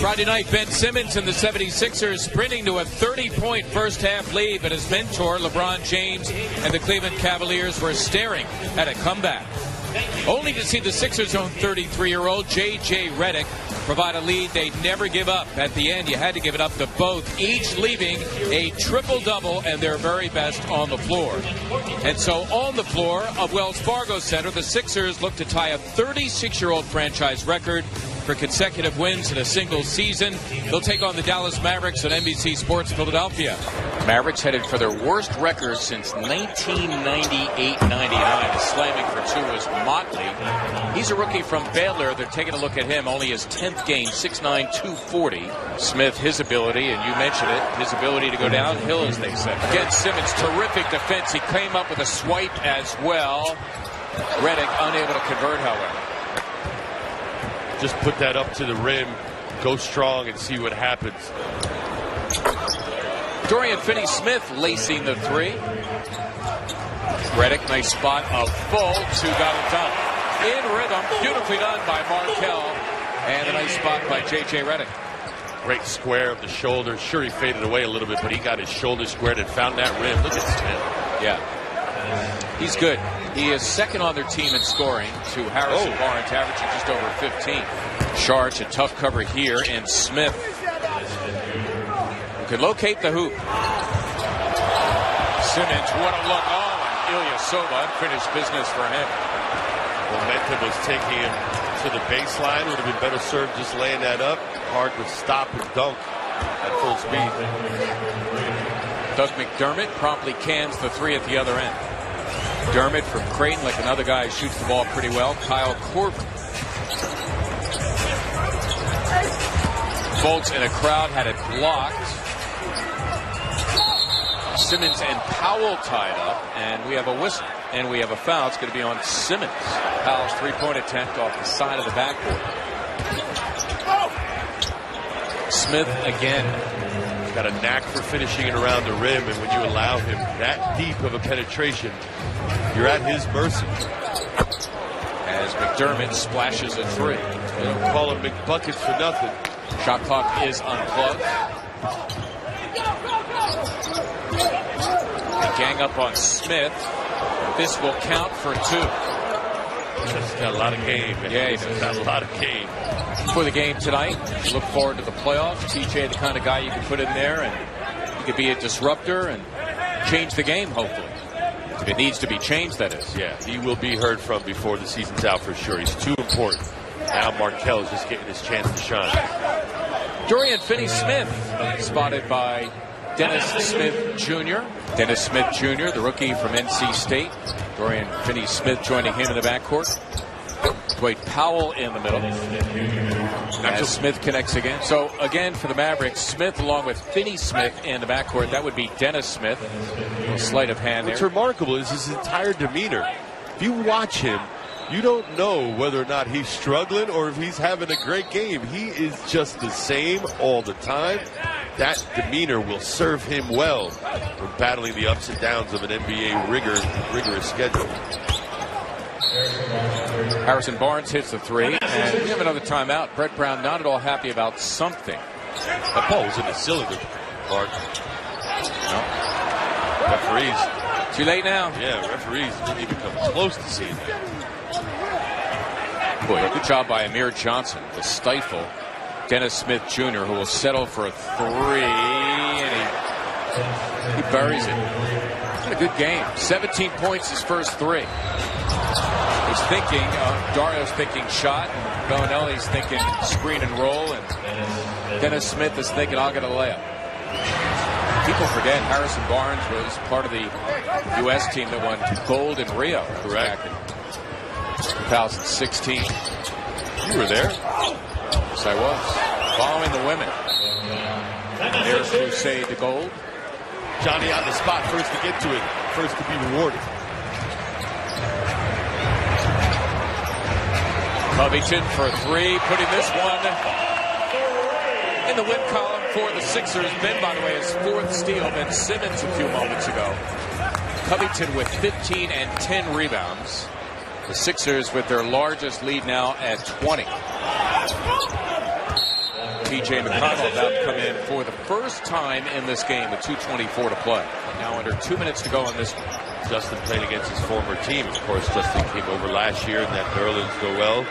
Friday night, Ben Simmons and the 76ers sprinting to a 30-point first-half lead, but his mentor, LeBron James, and the Cleveland Cavaliers were staring at a comeback. Only to see the Sixers' own 33-year-old J.J. Redick provide a lead they'd never give up. At the end, you had to give it up to both, each leaving a triple-double and their very best on the floor. And so on the floor of Wells Fargo Center, the Sixers look to tie a 36-year-old franchise record for consecutive wins in a single season. They'll take on the Dallas Mavericks on NBC Sports Philadelphia. Mavericks headed for their worst record since 1998-99. Slamming for two was Motley. He's a rookie from Baylor. They're taking a look at him. Only his 10th game, 6'9", 240. Smith, his ability, and you mentioned it, his ability to go downhill, as they said. Against Simmons, terrific defense. He came up with a swipe as well. Redick unable to convert, however. Just put that up to the rim, go strong, and see what happens. Dorian Finney-Smith lacing the three. Redick, nice spot, a full two, got it done. In rhythm, beautifully done by Markelle, and a nice spot by J.J. Redick. Great square of the shoulder. Sure, he faded away a little bit, but he got his shoulder squared and found that rim. Look at Smith. Yeah. He's good. He is second on their team in scoring to Harrison Barnes, averaging just over 15. Charge, a tough cover here, and Smith who can locate the hoop. Simmons, what a look. Oh, and Ilyasova, unfinished business for him. Momentum was taking him to the baseline. Would have been better served just laying that up. Hard to stop and dunk at full speed. Doug McDermott promptly cans the three at the other end. Dermott from Creighton, like another guy who shoots the ball pretty well. Kyle Corbin. Folks in a crowd had it blocked. Simmons and Powell tied up, and we have a whistle. And we have a foul. It's going to be on Simmons. Powell's three-point attempt off the side of the backboard. Smith again. Got a knack for finishing it around the rim, and when you allow him that deep of a penetration, you're at his mercy. As McDermott splashes a three. They don't call him McBuckets for nothing. Shot clock is unplugged. They gang up on Smith. This will count for two. He's got a lot of game. Yeah, he's got a lot of game. For the game tonight, look forward to the playoffs. TJ, the kind of guy you can put in there, and he could be a disruptor and change the game, hopefully. If it needs to be changed, that is. Yeah, he will be heard from before the season's out for sure. He's too important. Now Markelle is just getting his chance to shine. Dorian Finney-Smith, spotted by Dennis Smith Jr. Dennis Smith Jr., the rookie from NC State. Dorian Finney-Smith joining him in the backcourt. Dwight Powell in the middle. As Smith connects again. So again for the Mavericks, Smith along with Finney-Smith in the backcourt. That would be Dennis Smith. A little sleight of hand there. What's remarkable is his entire demeanor. If you watch him, you don't know whether or not he's struggling or if he's having a great game. He is just the same all the time. That demeanor will serve him well for battling the ups and downs of an NBA rigorous schedule. Harrison Barnes hits the three, and we have another timeout. Brett Brown not at all happy about something. That ball was in the cylinder, Mark. No. Referees. Too late now. Yeah, referees didn't even come close to seeing that. Boy, good job by Amir Johnson to stifle Dennis Smith Jr., who will settle for a three, and he buries it. It's been a good game. 17 points his first three. He's thinking, Dario's thinking shot, and Bellinelli's thinking screen and roll, and Dennis Smith is thinking, I'll get a layup. People forget Harrison Barnes was part of the U.S. team that won gold in Rio. Correct. Back in 2016. You were there. Yes, I was. Following the women. Their crusade to gold. Johnny on the spot, first to get to it, first to be rewarded. Covington for three, putting this one in the win column for the Sixers. Ben, by the way, his fourth steal. Ben Simmons a few moments ago. Covington with 15 and 10 rebounds. The Sixers with their largest lead now at 20. T.J. McConnell about to come in for the first time in this game with 2:24 to play. Now under 2 minutes to go in this one. Justin playing against his former team. Of course, Justin came over last year in that Nerlens Duel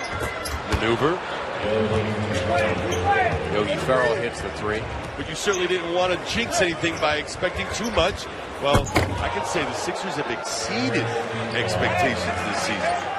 maneuver. Yogi Ferrell hits the three. But you certainly didn't want to jinx anything by expecting too much. Well, I can say the Sixers have exceeded expectations this season.